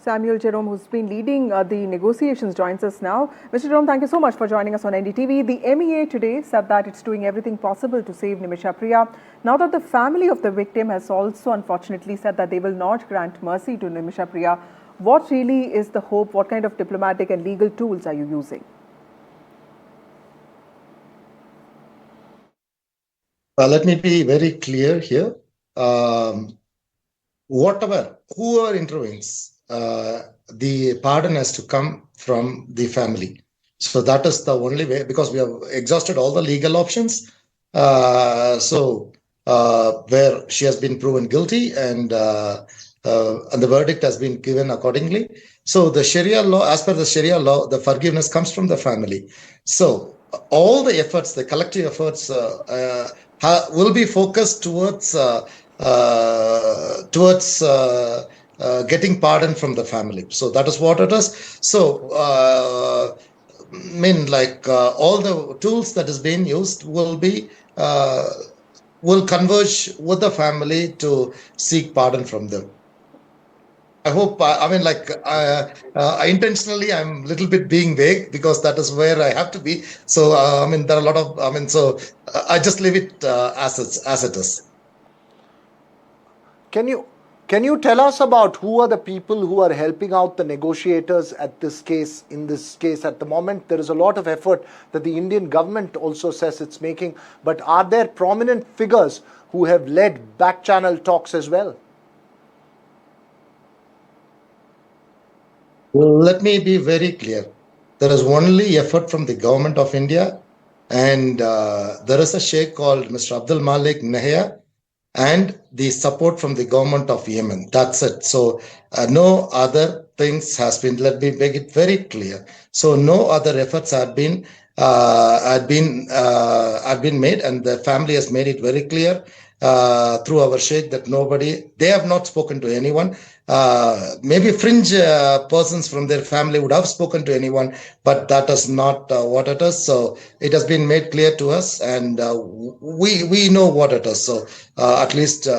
Samuel Jerome, who's been leading the negotiations, joins us now. Mr. Jerome, thank you so much for joining us on NDTV. The MEA today said that it's doing everything possible to save Nimisha Priya. Now that the family of the victim has also unfortunately said that they will not grant mercy to Nimisha Priya, what really is the hope? What kind of diplomatic and legal tools are you using? Let me be very clear here. Whoever intervenes, the pardon has to come from the family. So that is the only way, because we have exhausted all the legal options. Where she has been proven guilty and the verdict has been given accordingly. So the Sharia law, as per the Sharia law, the forgiveness comes from the family. So all the efforts, the collective efforts, will be focused towards getting pardon from the family. So that is what it is. So all the tools that is being used will converge with the family to seek pardon from them. I hope, intentionally, I'm a little bit being vague because that is where I have to be. So, there are a lot of, I just leave it as it is. Can you tell us about who are the people who are helping out the negotiators in this case? At the moment, there is a lot of effort that the Indian government also says it's making. But are there prominent figures who have led back-channel talks as well? Let me be very clear. There is only effort from the government of India, and there is a sheikh called Mr. Abdul Malik Nahya, and the support from the government of Yemen. That's it. So no other things has been. Let me make it very clear. So no other efforts have been made, and the family has made it very clear through our sheikh that they have not spoken to anyone. Maybe fringe persons from their family would have spoken to anyone, but that is not what it is. So it has been made clear to us, and we know what it is. So at least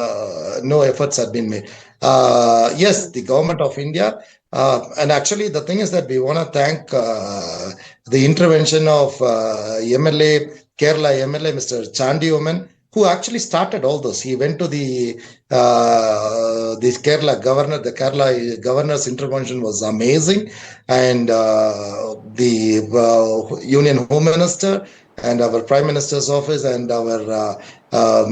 no efforts have been made. Yes, the government of India, and actually the thing is that we want to thank the intervention of Kerala MLA, Mr. Chandi Oman, who actually started all this. He went to the Kerala governor. The Kerala governor's intervention was amazing, and the Union Home Minister and our Prime Minister's office and our our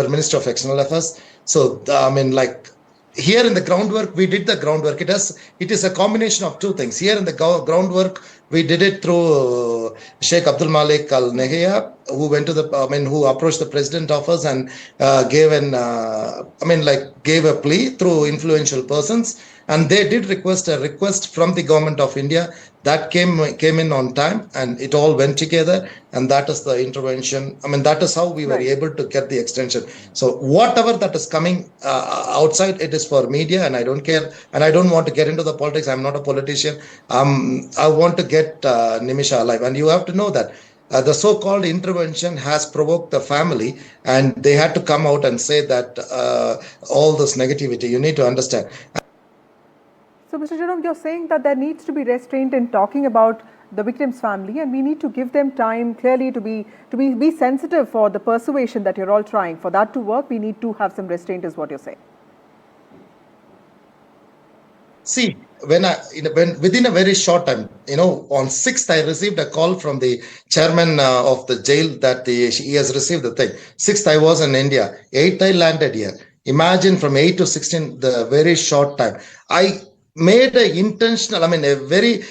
Minister of External Affairs. So here in the groundwork, we did the groundwork. It is a combination of two things. Here in the groundwork, we did it through Sheikh Abdul Malik Al Nahya, who went to who approached the president office and gave a plea through influential persons, and they did request a request from the government of India that came in on time, and it all went together, and that is the intervention. That is how we were able to get the extension. So whatever that is coming outside, it is for media, and I don't care, and I don't want to get into the politics. I'm not a politician. I want to get Nimisha alive, and you have to know that the so-called intervention has provoked the family, and they had to come out and say that all this negativity, you need to understand. So, Mr. Jerome, you're saying that there needs to be restraint in talking about the victim's family, and we need to give them time clearly to be sensitive for the persuasion that you're all trying. For that to work, we need to have some restraint, is what you're saying. See, when within a very short time, on 6th, I received a call from the chairman of the jail that he has received the thing. 6th, I was in India. 8th, I landed here. Imagine from 8 to 16, the very short time. I made a very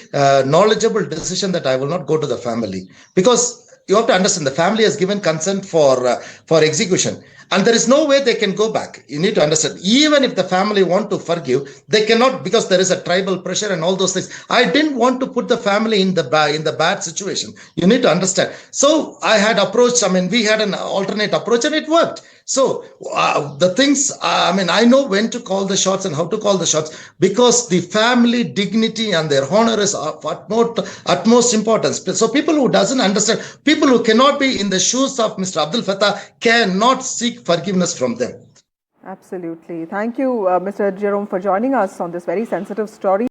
knowledgeable decision that I will not go to the family, because you have to understand the family has given consent for execution, and there is no way they can go back. You need to understand, even if the family want to forgive, they cannot, because there is a tribal pressure and all those things. I didn't want to put the family in the bad situation. You need to understand. So I had approached, we had an alternate approach, and it worked. So the things, I know when to call the shots and how to call the shots, because the family dignity and their honor is of utmost importance. So people who doesn't understand, people who cannot be in the shoes of Mr. Abdul Fattah cannot seek forgiveness from them. Absolutely. Thank you, Mr. Jerome, for joining us on this very sensitive story.